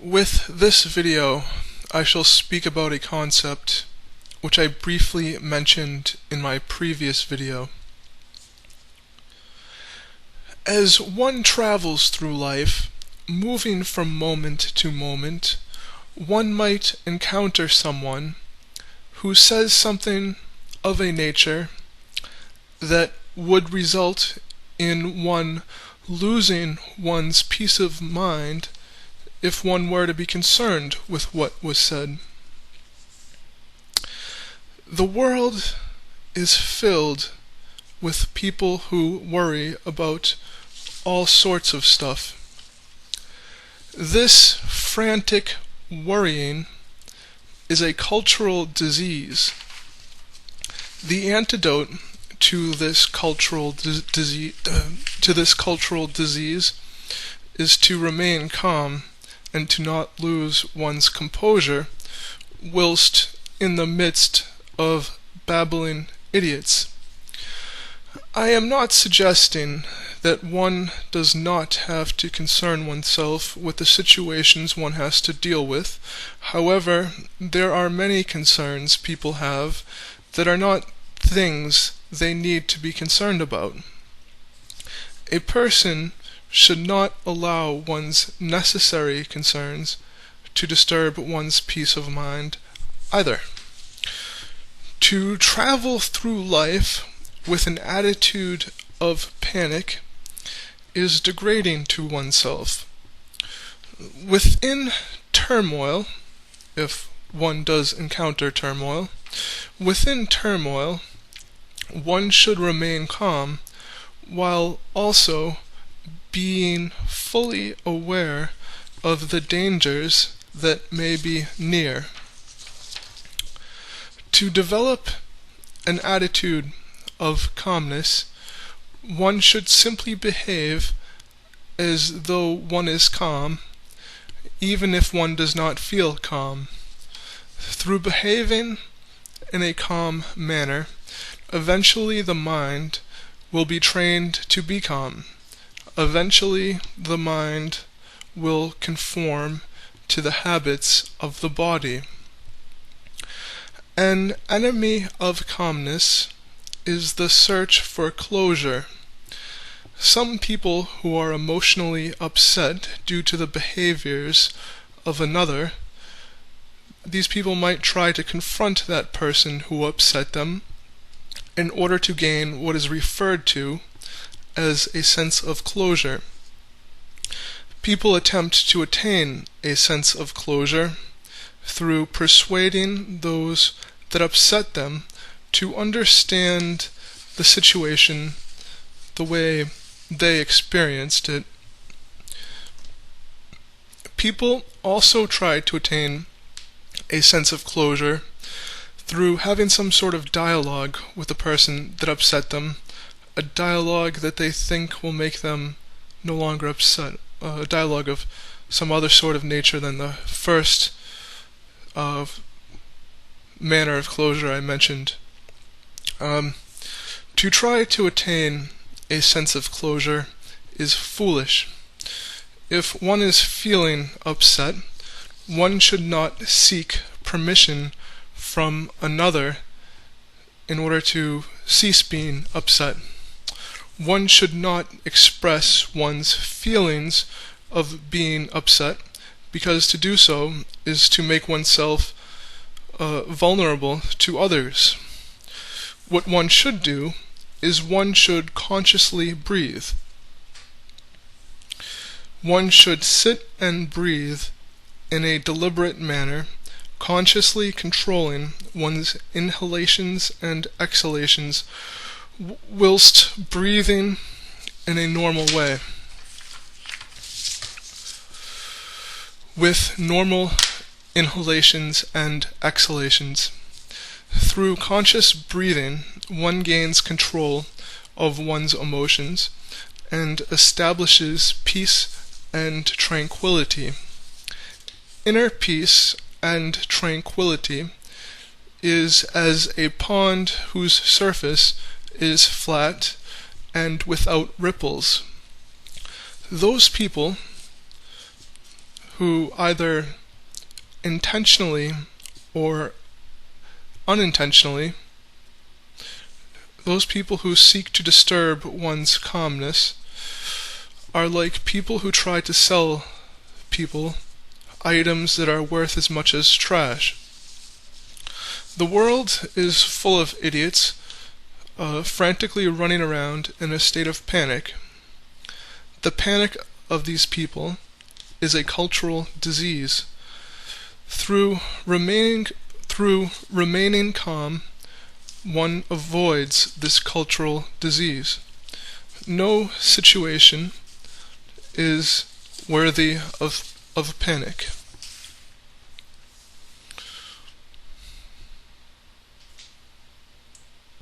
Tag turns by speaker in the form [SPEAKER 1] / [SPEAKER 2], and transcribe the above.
[SPEAKER 1] With this video, I shall speak about a concept which I briefly mentioned in my previous video. As one travels through life, moving from moment to moment, one might encounter someone who says something of a nature that would result in one losing one's peace of mind if one were to be concerned with what was said. The world is filled with people who worry about all sorts of stuff. This frantic worrying is a cultural disease. The antidote to this cultural disease is to remain calm and to not lose one's composure whilst in the midst of babbling idiots. I am not suggesting that one does not have to concern oneself with the situations one has to deal with. However, there are many concerns people have that are not things they need to be concerned about. A person should not allow one's necessary concerns to disturb one's peace of mind either. To travel through life with an attitude of panic is degrading to oneself. Within turmoil, if one does encounter turmoil, one should remain calm while also being fully aware of the dangers that may be near. To develop an attitude of calmness, one should simply behave as though one is calm, even if one does not feel calm. Through behaving in a calm manner, eventually the mind will be trained to be calm. Eventually, the mind will conform to the habits of the body. An enemy of calmness is the search for closure. Some people who are emotionally upset due to the behaviors of another, these people might try to confront that person who upset them in order to gain what is referred to as a sense of closure. People attempt to attain a sense of closure through persuading those that upset them to understand the situation the way they experienced it. People also try to attain a sense of closure through having some sort of dialogue with the person that upset them, a dialogue that they think will make them no longer upset, a dialogue of some other sort of nature than the first manner of closure I mentioned. To try to attain a sense of closure is foolish. If one is feeling upset, one should not seek permission from another in order to cease being upset. One should not express one's feelings of being upset, because to do so is to make oneself vulnerable to others. What one should do is one should consciously breathe. One should sit and breathe in a deliberate manner, consciously controlling one's inhalations and exhalations whilst breathing in a normal way. With normal inhalations and exhalations. Through conscious breathing, one gains control of one's emotions and establishes peace and tranquility. Inner peace and tranquility is as a pond whose surface is flat and without ripples. Those people who either intentionally or unintentionally, those people who seek to disturb one's calmness are like people who try to sell people items that are worth as much as trash. The world is full of idiots, frantically running around in a state of panic. The panic of these people is a cultural disease. Through remaining calm, one avoids this cultural disease. No situation is worthy of panic.